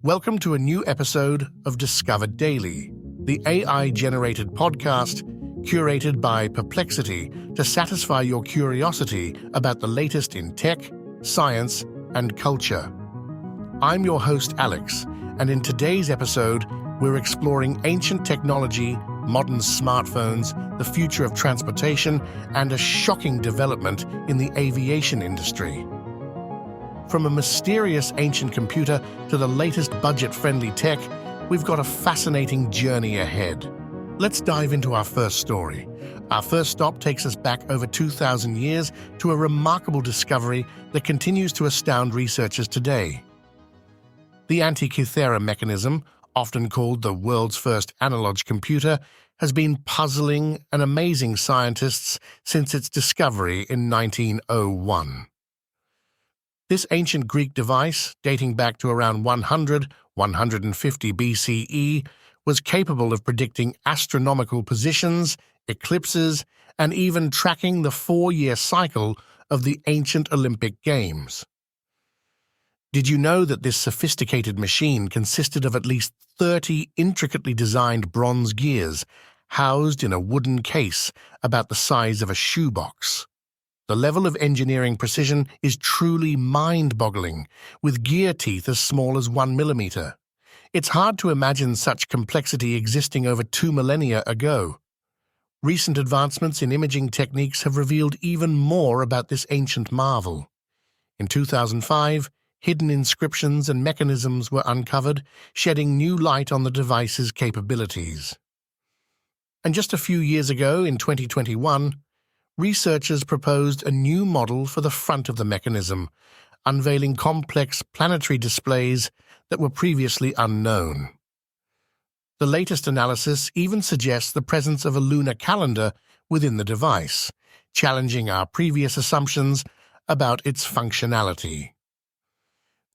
Welcome to a new episode of Discover Daily, the AI-generated podcast curated by Perplexity to satisfy your curiosity about the latest in tech, science, and culture. I'm your host, Alex, and in today's episode, we're exploring ancient technology, modern smartphones, the future of transportation, and a shocking development in the aviation industry. From a mysterious ancient computer to the latest budget-friendly tech, we've got a fascinating journey ahead. Let's dive into our first story. Our first stop takes us back over 2,000 years to a remarkable discovery that continues to astound researchers today. The Antikythera Mechanism, often called the world's first analog computer, has been puzzling and amazing scientists since its discovery in 1901. This ancient Greek device, dating back to around 100–150 BCE, was capable of predicting astronomical positions, eclipses, and even tracking the 4-year cycle of the ancient Olympic Games. Did you know that this sophisticated machine consisted of at least 30 intricately designed bronze gears housed in a wooden case about the size of a shoebox? The level of engineering precision is truly mind-boggling, with gear teeth as small as 1 millimeter. It's hard to imagine such complexity existing over 2 millennia ago. Recent advancements in imaging techniques have revealed even more about this ancient marvel. In 2005, hidden inscriptions and mechanisms were uncovered, shedding new light on the device's capabilities. And just a few years ago, in 2021, researchers proposed a new model for the front of the mechanism, unveiling complex planetary displays that were previously unknown. The latest analysis even suggests the presence of a lunar calendar within the device, challenging our previous assumptions about its functionality.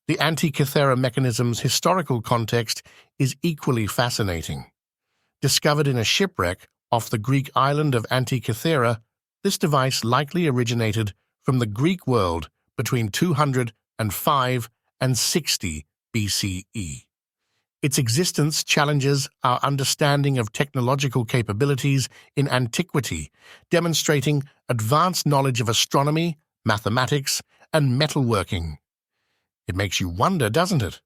The Antikythera Mechanism's historical context is equally fascinating. Discovered in a shipwreck off the Greek island of Antikythera, this device likely originated from the Greek world between 205 and 60 BCE. Its existence challenges our understanding of technological capabilities in antiquity, demonstrating advanced knowledge of astronomy, mathematics, and metalworking. It makes you wonder, doesn't it?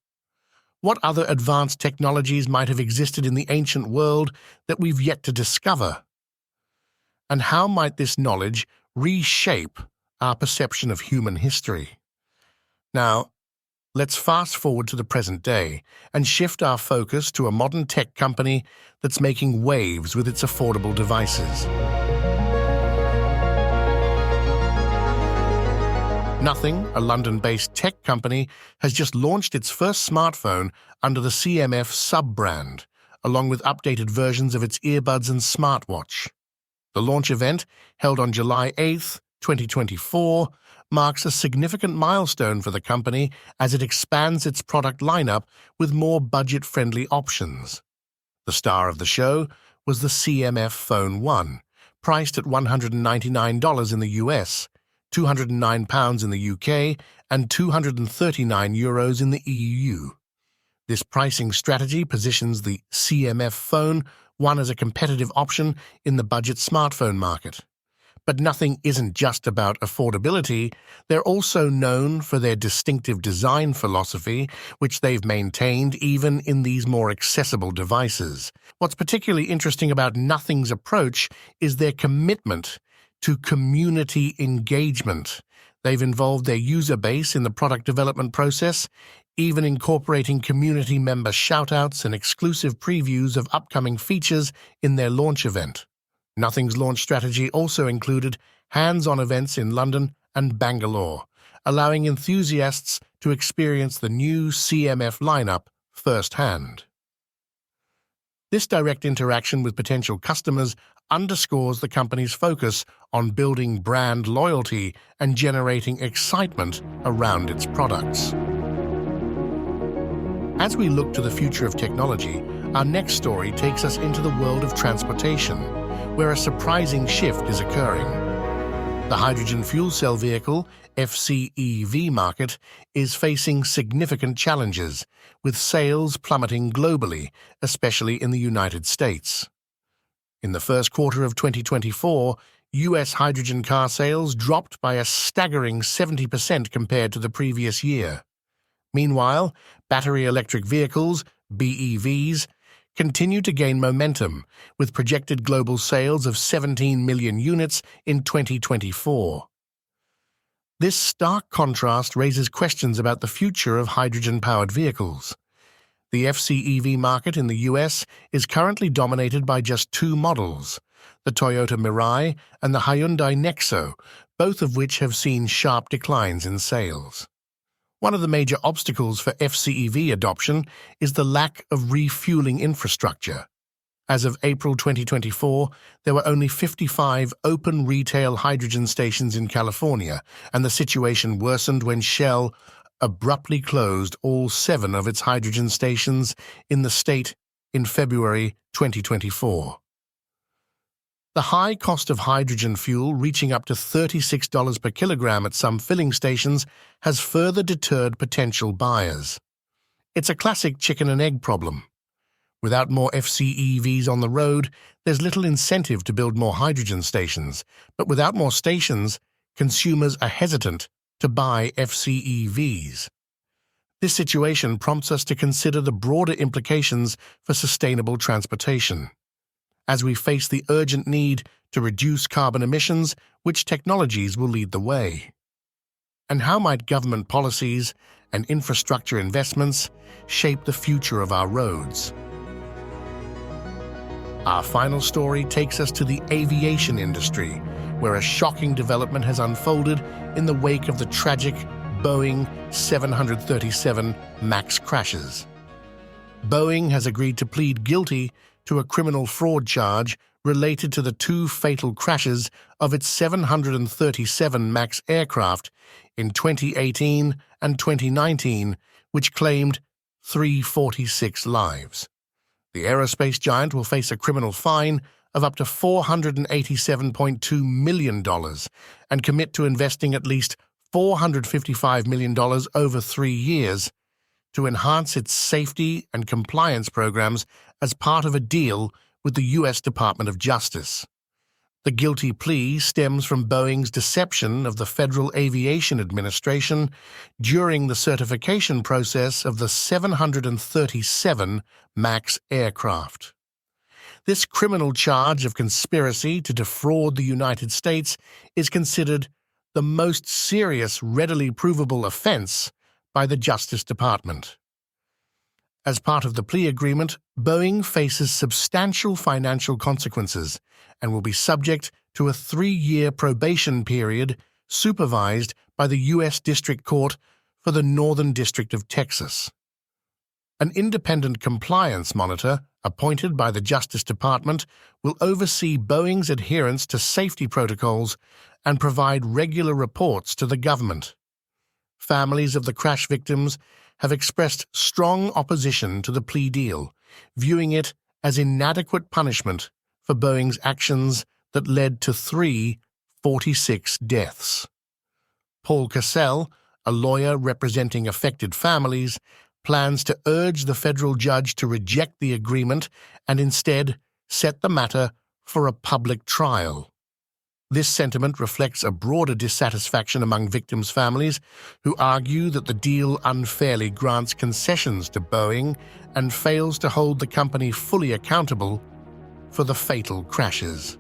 What other advanced technologies might have existed in the ancient world that we've yet to discover? And how might this knowledge reshape our perception of human history? Now, let's fast forward to the present day and shift our focus to a modern tech company that's making waves with its affordable devices. Nothing, a London-based tech company, has just launched its first smartphone under the CMF sub-brand, along with updated versions of its earbuds and smartwatch. The launch event, held on July 8, 2024, marks a significant milestone for the company as it expands its product lineup with more budget-friendly options. The star of the show was the CMF Phone 1, priced at $199 in the US, £209 in the UK, and €239 in the EU. This pricing strategy positions the CMF Phone 1 as a competitive option in the budget smartphone market. But nothing isn't just about affordability. They're also known for their distinctive design philosophy, which they've maintained even in these more accessible devices. What's particularly interesting about Nothing's approach is their commitment to community engagement. They've involved their user base in the product development process, even incorporating community member shoutouts and exclusive previews of upcoming features in their launch event. Nothing's launch strategy also included hands-on events in London and Bangalore, allowing enthusiasts to experience the new CMF lineup firsthand. This direct interaction with potential customers underscores the company's focus on building brand loyalty and generating excitement around its products. As we look to the future of technology, our next story takes us into the world of transportation, where a surprising shift is occurring. The hydrogen fuel cell vehicle, FCEV market, is facing significant challenges, with sales plummeting globally, especially in the United States. In the first quarter of 2024, US hydrogen car sales dropped by a staggering 70% compared to the previous year. Meanwhile, battery electric vehicles, BEVs, continue to gain momentum, with projected global sales of 17 million units in 2024. This stark contrast raises questions about the future of hydrogen-powered vehicles. The FCEV market in the US is currently dominated by just two models, the Toyota Mirai and the Hyundai Nexo, both of which have seen sharp declines in sales. One of the major obstacles for FCEV adoption is the lack of refueling infrastructure. As of April 2024, there were only 55 open retail hydrogen stations in California, and the situation worsened when Shell abruptly closed all 7 of its hydrogen stations in the state in February 2024. The high cost of hydrogen fuel, reaching up to $36 per kilogram at some filling stations, has further deterred potential buyers. It's a classic chicken and egg problem. Without more FCEVs on the road, there's little incentive to build more hydrogen stations, but without more stations, consumers are hesitant to buy FCEVs. This situation prompts us to consider the broader implications for sustainable transportation. As we face the urgent need to reduce carbon emissions, which technologies will lead the way? And how might government policies and infrastructure investments shape the future of our roads? Our final story takes us to the aviation industry, where a shocking development has unfolded in the wake of the tragic Boeing 737 MAX crashes. Boeing has agreed to plead guilty to a criminal fraud charge related to the 2 fatal crashes of its 737 MAX aircraft in 2018 and 2019, which claimed 346 lives. The aerospace giant will face a criminal fine of up to $487.2 million and commit to investing at least $455 million over 3 years to enhance its safety and compliance programs as part of a deal with the U.S. Department of Justice. The guilty plea stems from Boeing's deception of the Federal Aviation Administration during the certification process of the 737 MAX aircraft. This criminal charge of conspiracy to defraud the United States is considered the most serious readily provable offense by the Justice Department. As part of the plea agreement, Boeing faces substantial financial consequences and will be subject to a 3-year probation period supervised by the U.S. District Court for the Northern District of Texas. An independent compliance monitor appointed by the Justice Department will oversee Boeing's adherence to safety protocols and provide regular reports to the government. Families of the crash victims have expressed strong opposition to the plea deal, viewing it as inadequate punishment for Boeing's actions that led to 346 deaths. Paul Cassell, a lawyer representing affected families, plans to urge the federal judge to reject the agreement and instead set the matter for a public trial. This sentiment reflects a broader dissatisfaction among victims' families, who argue that the deal unfairly grants concessions to Boeing and fails to hold the company fully accountable for the fatal crashes.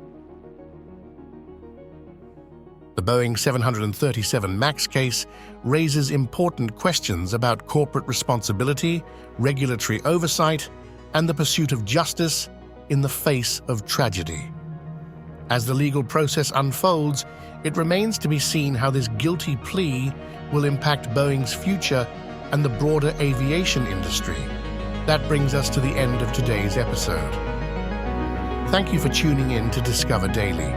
The Boeing 737 MAX case raises important questions about corporate responsibility, regulatory oversight, and the pursuit of justice in the face of tragedy. As the legal process unfolds, it remains to be seen how this guilty plea will impact Boeing's future and the broader aviation industry. That brings us to the end of today's episode. Thank you for tuning in to Discover Daily.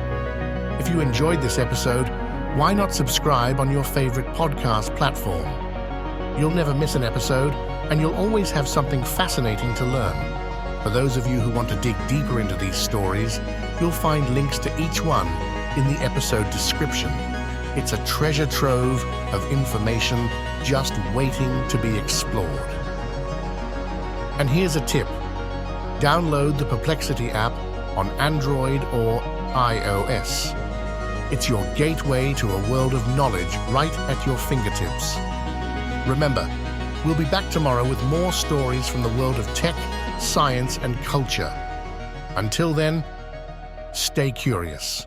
If you enjoyed this episode, why not subscribe on your favorite podcast platform? You'll never miss an episode, and you'll always have something fascinating to learn. For those of you who want to dig deeper into these stories, you'll find links to each one in the episode description. It's a treasure trove of information just waiting to be explored. And here's a tip. Download the Perplexity app on Android or iOS. It's your gateway to a world of knowledge right at your fingertips. Remember, we'll be back tomorrow with more stories from the world of tech, science, and culture. Until then, stay curious.